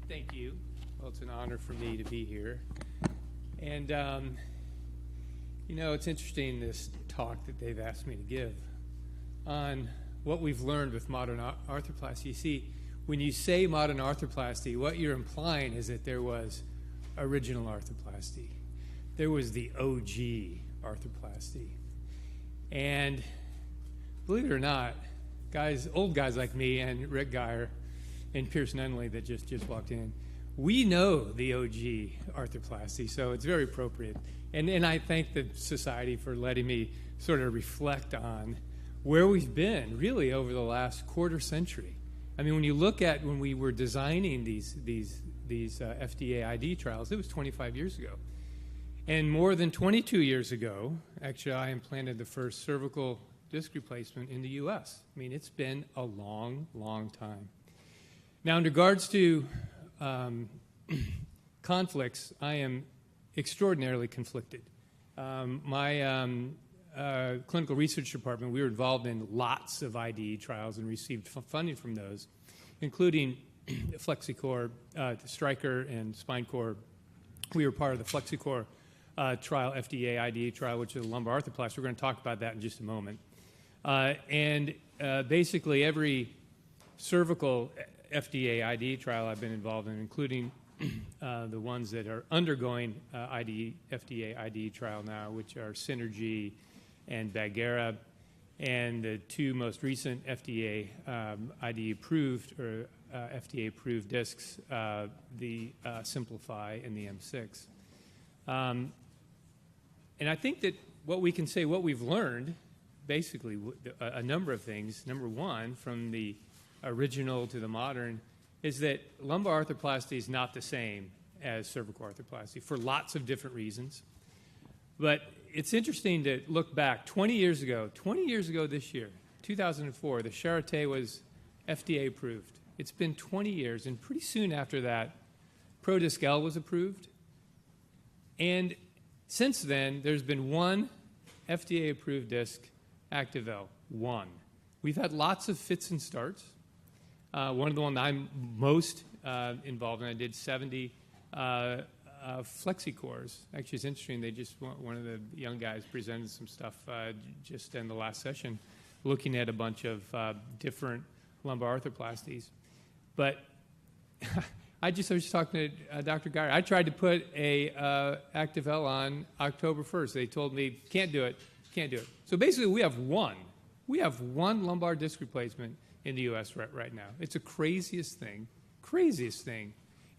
Thank you. Well, it's an honor for me to be here. And, it's interesting, this talk that they've asked me to give on what we've learned with modern arthroplasty. You see, when you say modern arthroplasty, what you're implying is that there was original arthroplasty. There was the OG arthroplasty. And believe it or not, old guys like me and Rick Geyer and Pierce Nunley that just walked in, we know the OG arthroplasty, so it's very appropriate. And I thank the Society for letting me sort of reflect on where we've been really over the last quarter century. I mean, when you look at when we were designing these FDA ID trials, it was 25 years ago. And more than 22 years ago, actually, I implanted the first cervical disc replacement in the U.S. I mean, it's been a long, long time. Now, in regards to conflicts, I am extraordinarily conflicted. My clinical research department, we were involved in lots of IDE trials and received funding from those, including FlexiCore, Stryker, and SpineCore. We were part of the FlexiCore trial, FDA IDE trial, which is a lumbar arthroplasty. We're going to talk about that in just a moment. Basically, every cervical FDA IDE trial I've been involved in, including the ones that are undergoing FDA IDE trial now, which are Synergy and Bagheera, and the two most recent FDA IDE approved or FDA approved discs, the Simplify and the M6. And I think that what we can say, what we've learned, basically a number of things. Number one, from the original to the modern, is that lumbar arthroplasty is not the same as cervical arthroplasty for lots of different reasons. But it's interesting to look back 20 years ago this year, 2004, the Charité was FDA approved. It's been 20 years, and pretty soon after that, ProDisc L was approved. And since then, there's been one FDA approved disc, ActiveL, one. We've had lots of fits and starts. One of the ones I'm most involved in, I did 70 FlexiCores. Actually, it's interesting. One of the young guys presented some stuff just in the last session, looking at a bunch of different lumbar arthroplasties. But I was talking to Dr. Geyer. I tried to put a ActiveL on October 1st. They told me, can't do it. So basically, we have one lumbar disc replacement in the U.S. right now. It's the craziest thing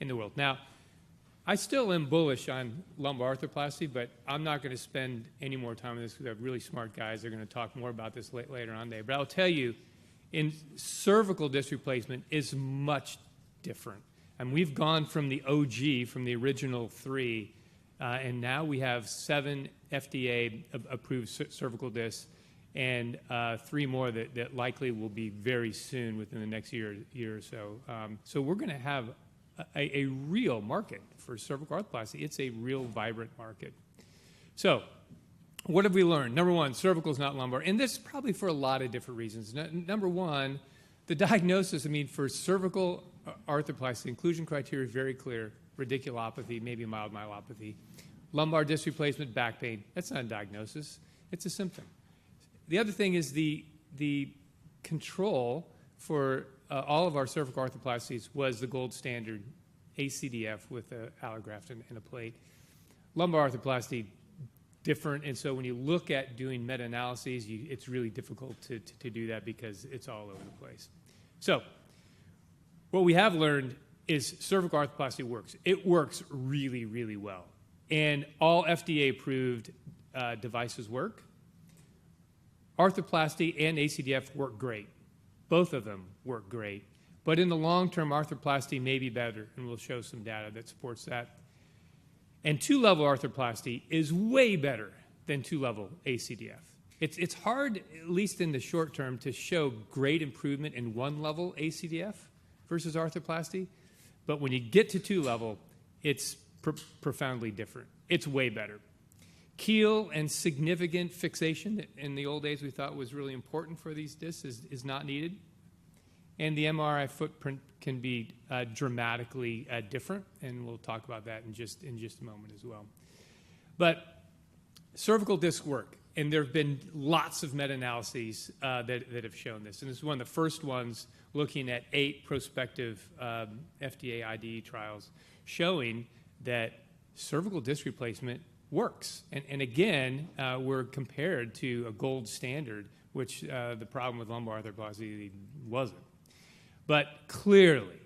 in the world. Now, I still am bullish on lumbar arthroplasty, but I'm not going to spend any more time on this because I have really smart guys. They're going to talk more about this later on today. But I'll tell you, in cervical disc replacement is much different. And we've gone from the OG, from the original 3, and now we have 7 FDA-approved cervical discs and 3 more that likely will be very soon within the next year or so. So we're going to have a real market for cervical arthroplasty. It's a real vibrant market. So what have we learned? Number one, cervical is not lumbar. And this is probably for a lot of different reasons. Number one, the diagnosis, for cervical arthroplasty, inclusion criteria is very clear. Radiculopathy, maybe mild myelopathy. Lumbar disc replacement, back pain. That's not a diagnosis. It's a symptom. The other thing is the control for all of our cervical arthroplasties was the gold standard ACDF with an allograft and a plate. Lumbar arthroplasty, different, and so when you look at doing meta-analyses, it's really difficult to do that because it's all over the place. So what we have learned is cervical arthroplasty works. It works really, really well. And all FDA-approved devices work. Arthroplasty and ACDF work great. Both of them work great. But in the long term, arthroplasty may be better, and we'll show some data that supports that. And 2-level arthroplasty is way better than 2-level ACDF. It's hard, at least in the short term, to show great improvement in 1-level ACDF versus arthroplasty. But when you get to 2-level, it's profoundly different. It's way better. Keel and significant fixation that in the old days we thought was really important for these discs is not needed. and the MRI footprint can be dramatically different, and we'll talk about that in just a moment as well. But cervical disc work, and there have been lots of meta-analyses that have shown this, and this is one of the first ones looking at 8 prospective FDA IDE trials showing that cervical disc replacement works. And again, we're compared to a gold standard, which the problem with lumbar arthroplasty wasn't. But clearly,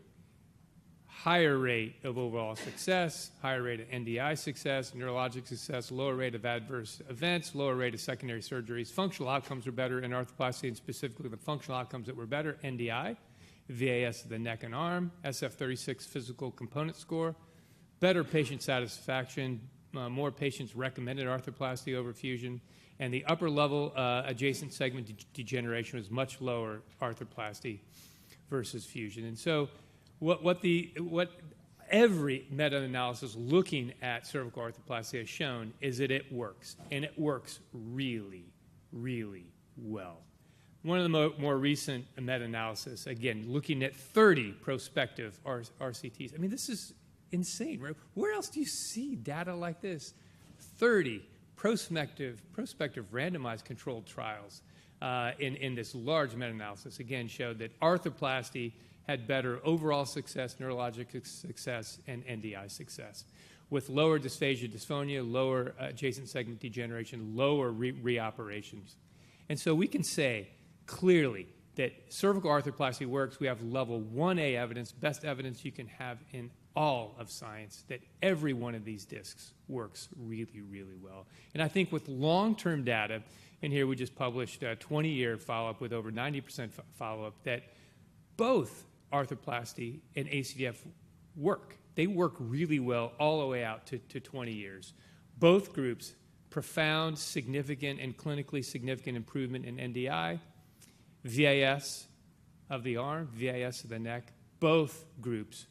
higher rate of overall success, higher rate of NDI success, neurologic success, lower rate of adverse events, lower rate of secondary surgeries. Functional outcomes were better in arthroplasty, and specifically the functional outcomes that were better, NDI, VAS of the neck and arm, SF-36 physical component score, better patient satisfaction, more patients recommended arthroplasty over fusion, and the upper level adjacent segment degeneration was much lower arthroplasty versus fusion. And so what every meta-analysis looking at cervical arthroplasty has shown is that it works, and it works really, really well. One of the more recent meta-analysis, again, looking at 30 prospective RCTs. I mean, this is insane, right? Where else do you see data like this? 30 prospective randomized controlled trials in this large meta-analysis, again, showed that arthroplasty had better overall success, neurologic success, and NDI success, with lower dysphagia, dysphonia, lower adjacent segment degeneration, lower reoperations. And so we can say clearly that cervical arthroplasty works. We have level 1A evidence, best evidence you can have in all of science, that every one of these discs works really, really well. And I think with long-term data, and here we just published a 20-year follow-up with over 90% follow-up, that both arthroplasty and ACDF work. They work really well all the way out to 20 years. Both groups, profound, significant, and clinically significant improvement in NDI, VAS of the arm, VAS of the neck, both groups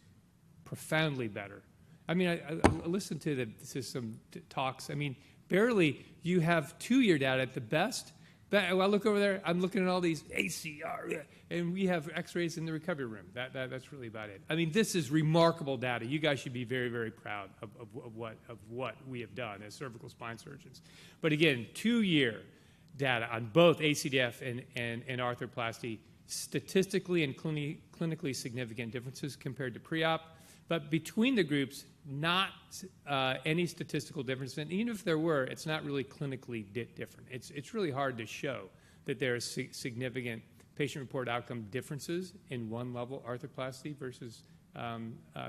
profoundly better. I mean, I listened to some talks. I mean, barely you have 2-year data at the best. But I look over there, I'm looking at all these ACR, and we have x-rays in the recovery room. That's really about it. I mean, this is remarkable data. You guys should be very, very proud of what we have done as cervical spine surgeons. But again, 2-year data on both ACDF and arthroplasty, statistically and clinically significant differences compared to pre-op. But between the groups, not any statistical difference. And even if there were, it's not really clinically different. It's really hard to show that there are significant patient-reported outcome differences in one-level arthroplasty versus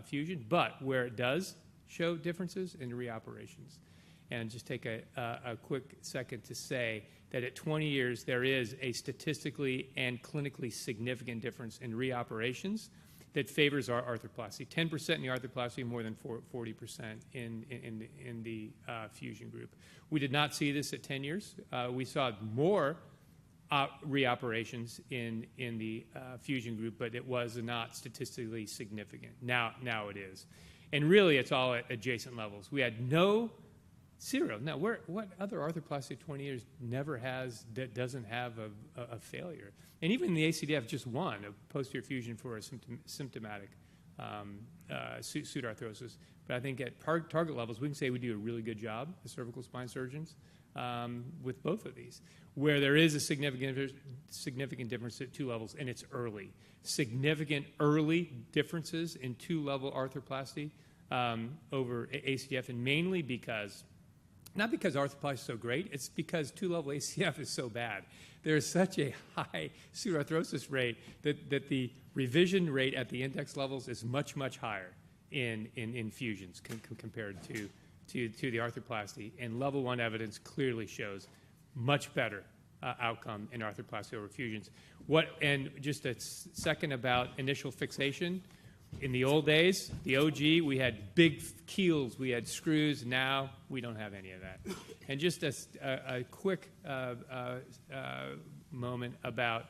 fusion. But where it does show differences in reoperations. And just take a quick second to say that at 20 years, there is a statistically and clinically significant difference in reoperations that favors our arthroplasty. 10% in the arthroplasty, more than 40% in the fusion group. We did not see this at 10 years. We saw more reoperations in the fusion group, but it was not statistically significant. Now it is. And really, it's all at adjacent levels. We had zero. Now, what other arthroplasty at 20 years never has, that doesn't have a failure? And even the ACDF just one, a posterior fusion for a symptomatic pseudoarthrosis. But I think at target levels, we can say we do a really good job as cervical spine surgeons with both of these, where there is a significant difference at 2 levels, and it's early. Significant early differences in 2-level arthroplasty over ACDF, and mainly because not because arthroplasty is so great, it's because 2-level ACF is so bad. There's such a high pseudoarthrosis rate that the revision rate at the index levels is much, much higher in fusions compared to the arthroplasty. And level 1 evidence clearly shows much better outcome in arthroplasty over fusions. And just a second about initial fixation. In the old days, the OG, we had big keels, we had screws. Now we don't have any of that. And just a quick moment about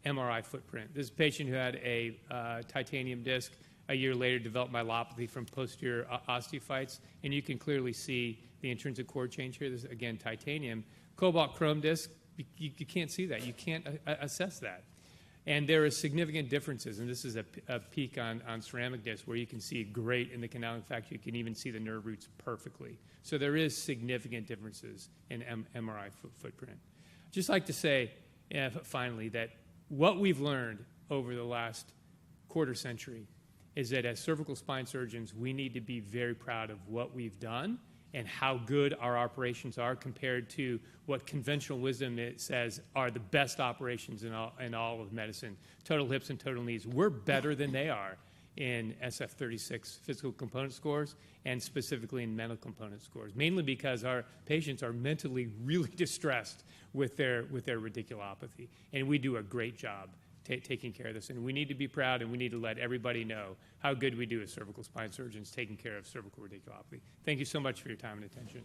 MRI footprint. This is a patient who had a titanium disc. A year later, developed myelopathy from posterior osteophytes, and you can clearly see the intrinsic cord change here. This is, again, titanium. Cobalt chrome disc, you can't see that. You can't assess that. And there are significant differences, and this is a peek on ceramic discs where you can see great in the canal. In fact, you can even see the nerve roots perfectly. So there is significant differences in MRI footprint. Just like to say, finally, that what we've learned over the last quarter century is that as cervical spine surgeons, we need to be very proud of what we've done and how good our operations are compared to what conventional wisdom says are the best operations in all of medicine. Total hips and total knees. We're better than they are in SF-36 physical component scores and specifically in mental component scores, mainly because our patients are mentally really distressed with their radiculopathy. And we do a great job taking care of this. And we need to be proud, and we need to let everybody know how good we do as cervical spine surgeons taking care of cervical radiculopathy. Thank you so much for your time and attention.